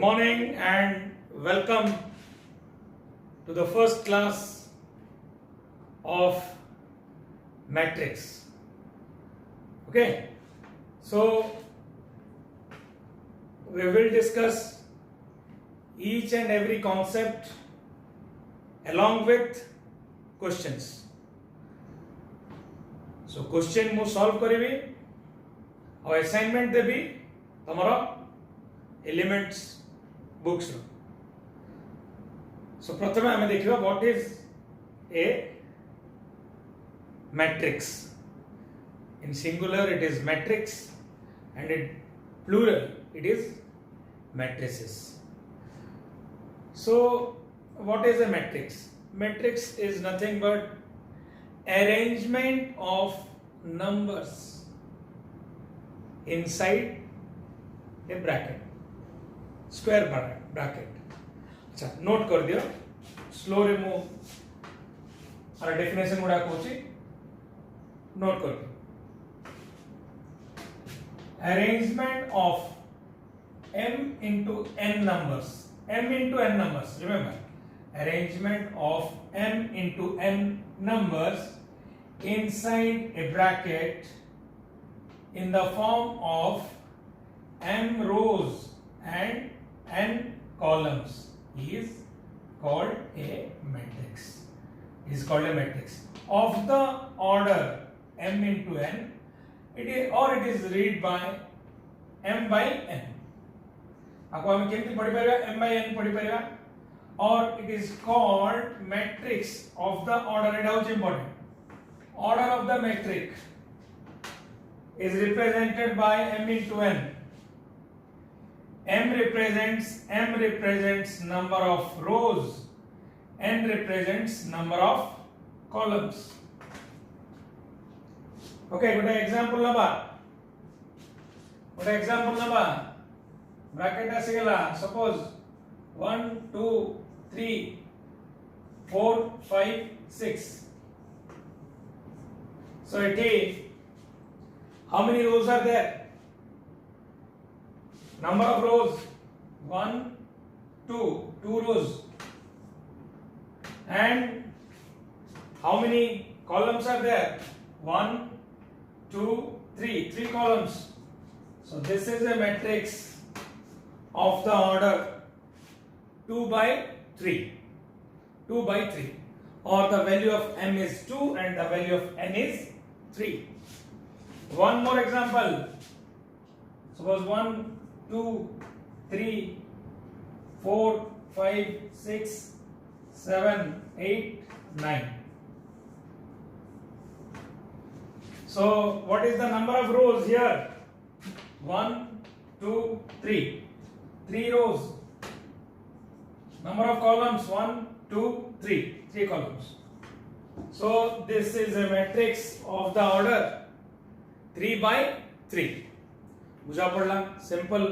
morning and welcome to the first class of matrix. Okay, so we will discuss each and every concept along with questions. So question मु solve करिवि और assignment देबी तमरो elements books रो. So प्रथमे हमें देखिबा what is a matrix. In singular it is matrix and in plural it is matrices. So what is a matrix? Matrix is nothing but arrangement of numbers inside a bracket, square bracket. अच्छा note कर दियो slow रे मु are definition गुडा Kochi note कर दियो arrangement of m into n numbers, remember arrangement of m into n numbers inside a bracket in the form of m rows and n columns is called a matrix. Is called a matrix of the order m into n. It is read by m by n. आपको हम केमती पढ़ी परिबा m by n पढ़ी परिबा और it is called matrix of the order. It is important. Order of the matrix is represented by m into n. M represents number of rows, n represents number of columns. Okay, good example naba. Bracket asigala. Suppose 1, 2, 3, 4, 5, 6. So it is how many rows are there? Number of rows 1, 2 rows. And how many columns are there? 1, 2, 3 columns. So this is a matrix of the order 2 by 3, or the value of m is 2 and the value of n is 3. One more example. Suppose 1, 2, 3, 4, 5, 6, 7, 8, 9. So what is the number of rows here? 1, 2, 3. 3 rows. Number of columns 1, 2, 3. 3 columns. So this is a matrix of the order 3 by 3. बुझा पड़ला simple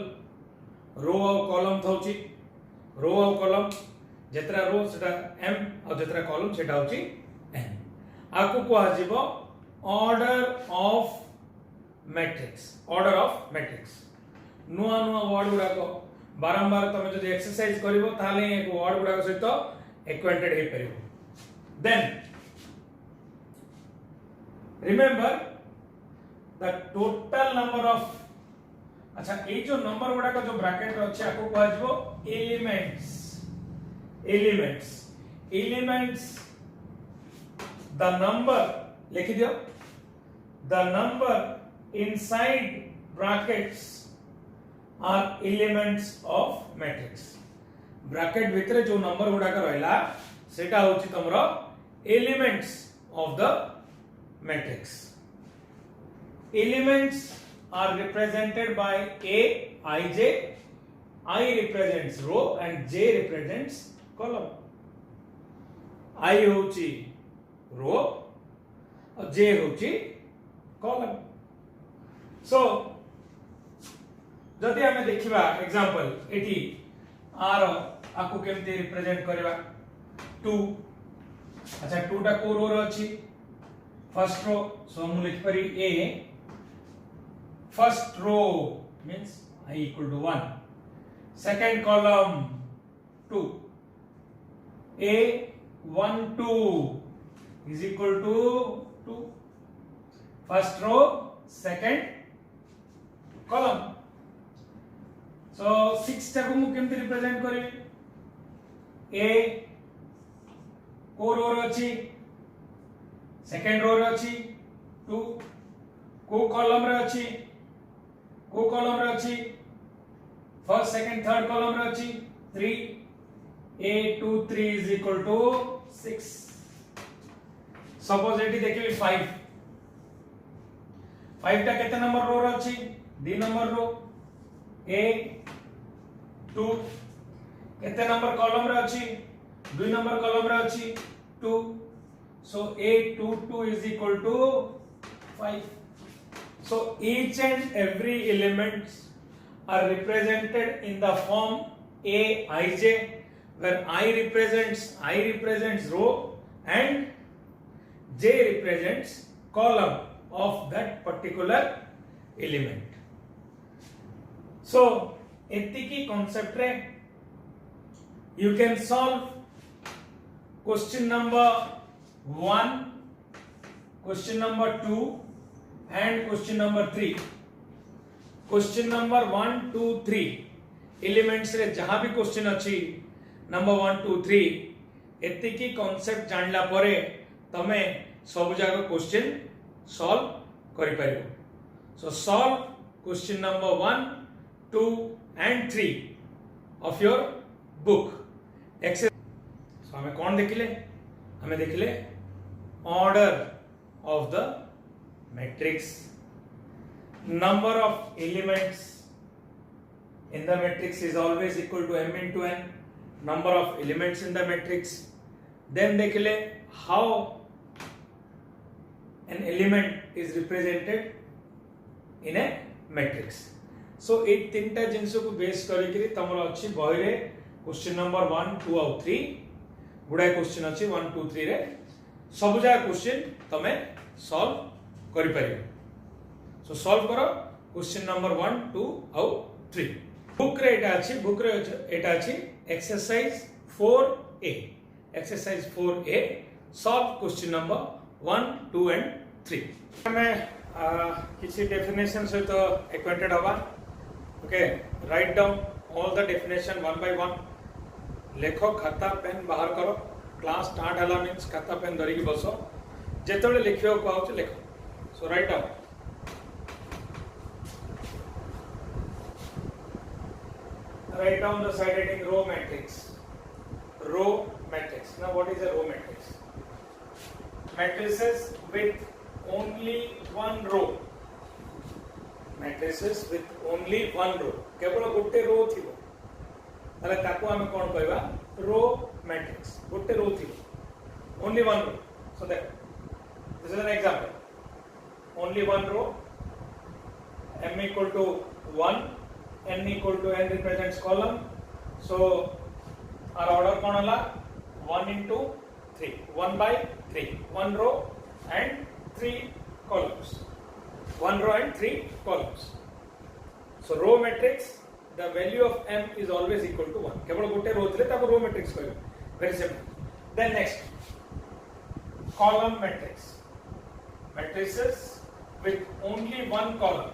रो और column थाउची रो और column जेतरा रो सेटा m और जेतरा column सेटा होची n. आकु को आजिबो order of matrix. नुआ वर्ड गुडा को बारंबार तमे जदि एक्सरसाइज करिवो ताले एक वर्ड गुडा को सहित एक्वेंटेड हे परिवो. Then remember the total number of अच्छा ये जो नंबर गुडा का जो ब्रैकेट अछि आको कहजबो एलिमेंट्स the number लिखि दियो the number inside brackets are elements of matrix. Bracket भितरे जो नंबर गुडा का रहला सेटा होछि तमरो elements of the matrix. Elements are represented by a ij. I represents row and j represents column. I होची row और j होची column. So जदि हमें देखिबा एग्जांपल एटी आर आकु केमते रिप्रेजेंट करबा 2. अच्छा 2 टा को रो रो अछि फर्स्ट रो. सो हम लिख परी a first row means I equal to 1. second column 2, A12 is equal to 2, first row second column. So 6 टाको मु केमति रिप्रेजेंट करी, A को रो रे अछि, सेकंड रो रे अछि 2, को कॉलम रे अछि, फर्स्ट सेकंड थर्ड कॉलम रे अछि 3, A23 is equal to 6. Suppose एटी देखिबी 5 टा केते नंबर रो रे अछि, 2 नंबर रो, A2 केते नंबर कॉलम रे अछि, 2 नंबर कॉलम रे अछि 2, so A22 is equal to 5. So each and every elements are represented in the form Aij, where I represents row and J represents column of that particular element. So etiki concept re you can solve question number 1, question number 2 and question number 3. Question number 1, 2, 3 elements रे जहां भी question अछि number 1, 2, 3 एतिकी concept जानला परे तमे सब जागा question solve करि परिबो. So solve question number 1, 2 and 3 of your book. So हमें कौन देखिले, हमें देखिले order of the matrix, number of elements in the matrix is always equal to m into n, number of elements in the matrix. Then देखिले how an element is represented in a matrix. So ए तीनटा जिंस को base करिकरी तमरो अछि बही रे question number 1, 2 और 3 गुडा question अछि 1, 2, 3 रे सब जा क्वेश्चन तमे सॉल्व करि परिबो. So solve करो क्वेश्चन नंबर 1, 2 और 3. बुक रे एटा अछि, बुक रे एटा अछि exercise 4a. Exercise 4a solve question number 1, 2 and 3. हमें किसी डेफिनेशन से तो एक्वेंटेड होगा. Okay, write down all the definition one by one. लेखो, खाता पेन बाहर करो. क्लास स्टार्ट हला मींस खाता पेन धरिकी बसो. जेतोले लिखियो कहउछ लेखो. So write down. Write down the side heading row matrix. Row matrix. Now what is a row matrix? Matrices with only one row. Matrices with only one row. केवल गोटे रो थिबो. ताले ताको हम कोन कहबा row matrix. गोटे रो थिबो. Only one row. So that this is an example. Only one row. M equal to 1. N equal to n represents column. So our order kon hala 1 into 3, 1 by 3, 1 row and 3 columns, 1 row and 3 columns. So row matrix, the value of m is always equal to 1. केवल गोटे रो थले ताको row matrix कहबे. Very simple. Then next, column matrix. Matrices with only one column.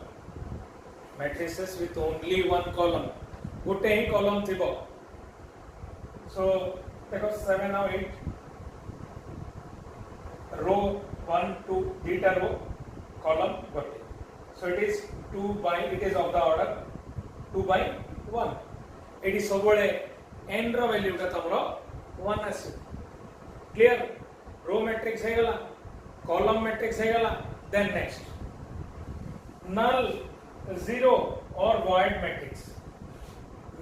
Matrices with only one column. गोटे ही column थिबो. So देखो 7 और 8 row 1, 2 data row column गोटे. So it is 2 by, it is of the order 2 by 1. It is सबोले n row value का तमरो 1 आसे. Clear? Row matrix है गला, column matrix है गला. Then next, null, zero or void matrix.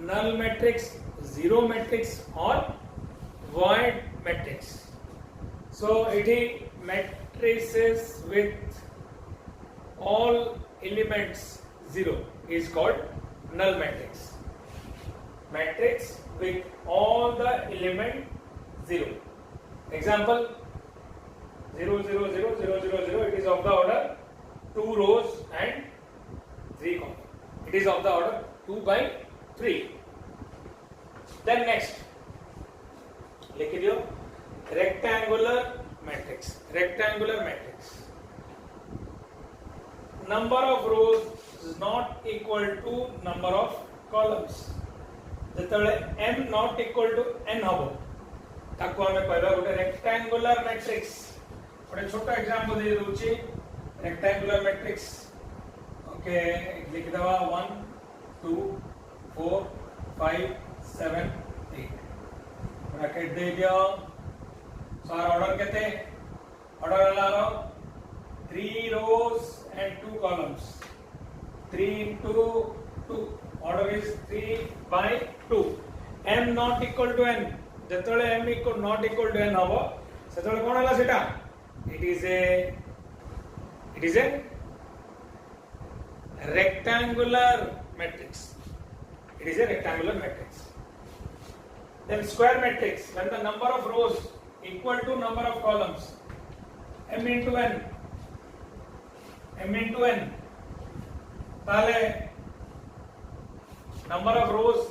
Null matrix, zero matrix or void matrix. So it is matrices with all elements zero is called null matrix. Matrix with all the element zero. Example 0 0 0 0 0 0. It is of the order 2 rows and 3 columns. It is of the order 2 by 3. Then next लिख दियो rectangular matrix number of rows is not equal to number of columns जेतले m not equal to n हबो ताको हमें कहबा गोटे rectangular matrix गोटे छोटा example दे दोची rectangular matrix okay लिख दवा 1 2 4 5 7 8 ब्रैकेट दे दियो सार ऑर्डर केते order हलारो 3 rows and 2 columns 3 into 2 order is 3 by 2 m not equal to n जेतले m equal not equal to n हबो सेतले कोन हला सेटा it is a rectangular matrix then square matrix when the number of rows equal to number of columns m into n ताले number of rows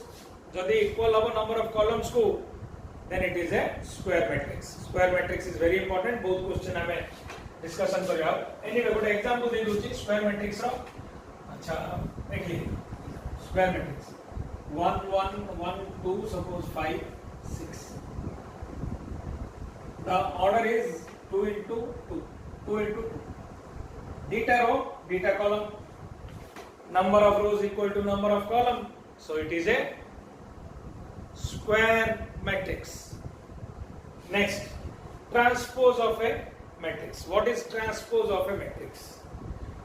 जदि equal हबो number of columns को then it is a square matrix is very important बहुत question हमें discussion करिया anyway गोटे example दे दोची square matrix रो अच्छा देखिए square matrix 1 1 1 2 suppose 5 6 the order is 2 into 2 Deta row, deta column. Number of rows equal to number of column. So it is a square matrix. Next, transpose of a matrix. What is transpose of a matrix?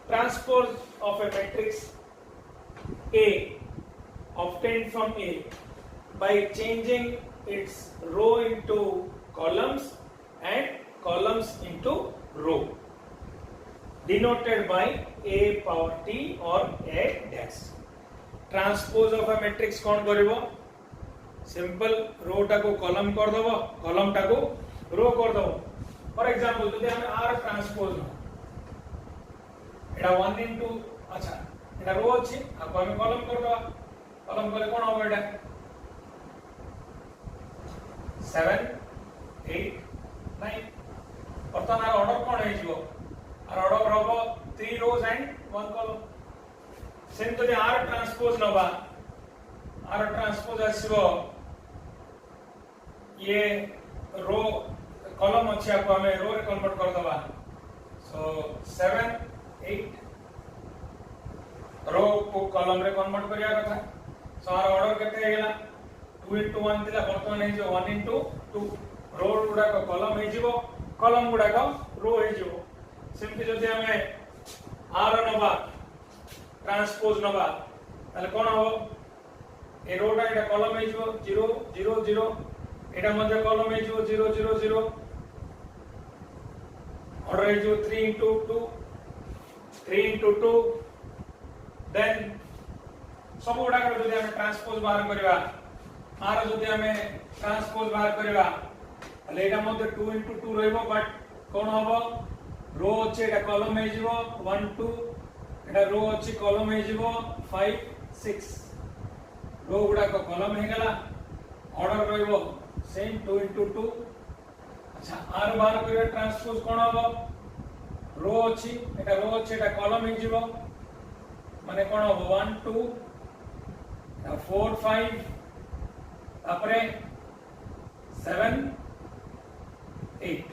Transpose of a matrix A obtained from A by changing its row into columns and columns into row. Denoted by a power t or a dash. Transpose of a matrix कौन करिवो simple रो टा को column कर दबो column टा को रो कर दबो for example जदि हम r ट्रांसपोज एटा 1 into अच्छा एटा रो अछि आ को हम कॉलम कर दबा कॉलम करे कोन होबो एटा 7 8 9 वर्तमान ऑर्डर कोन हे जिवो और ऑर्डर होबो 3 rows and 1 column सेम तो r ट्रांसपोज नबा r ट्रांसपोज आसीबो ये रो कॉलम अछि आपको हमें रो रे कन्वर्ट कर दबा सो 7 8 रो को कॉलम रे कन्वर्ट करिया कथा सो आर ऑर्डर केते हेगला 2 into 1 दिला वर्तमान हे जो 1 into 2 रो गुडा को कॉलम हे जिवो कॉलम गुडा को रो हे जिवो सिंपली जदि हमें r नबा ट्रांसपोज नबा ताले कोन हो ए रोटा एटा कॉलम हे जो 0 0 0 एटा मध्ये कॉलम हे जो 0 0 0 ऑर्डर हे जो 3 into 2 देन सब गुडा को जदि हमें ट्रांसपोज बाहर करबा r जदि हमें ट्रांसपोज बाहर करबा ताले एटा मध्ये 2 into 2 रहबो बट कोन होबो रो अछि एटा कॉलम हे जिवो 1 2 एटा रो अछि कॉलम हे जिवो 5 6 रो गुडा को कॉलम हे गला ऑर्डर रहबो सेम 2 into 2 अच्छा r बाहर करिया ट्रांसपोज कोन होबो रो अछि एटा कॉलम हे जिवो माने कोन होबो 1 2 4 5 तापरे 7 8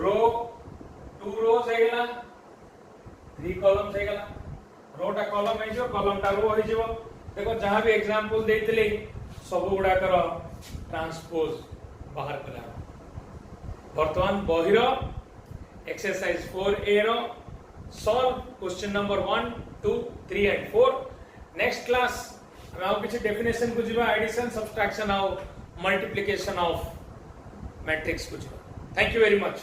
रो 2 rows हेगला 3 columns हेगला रोटा कॉलम हे जो कॉलम टा रो हे जो देखो जहां भी एग्जांपल देइतले सब गुडा कर ट्रांसपोज बाहर कला वर्तमान बहिरो एक्सरसाइज 4a रो solve question number 1 2 3 and 4 next class हम आउ किछि डेफिनेशन को जिबा एडिशन सब्ट्रैक्शन आउ मल्टीप्लिकेशन ऑफ मैट्रिक्स को जिबा थैंक यू वेरी मच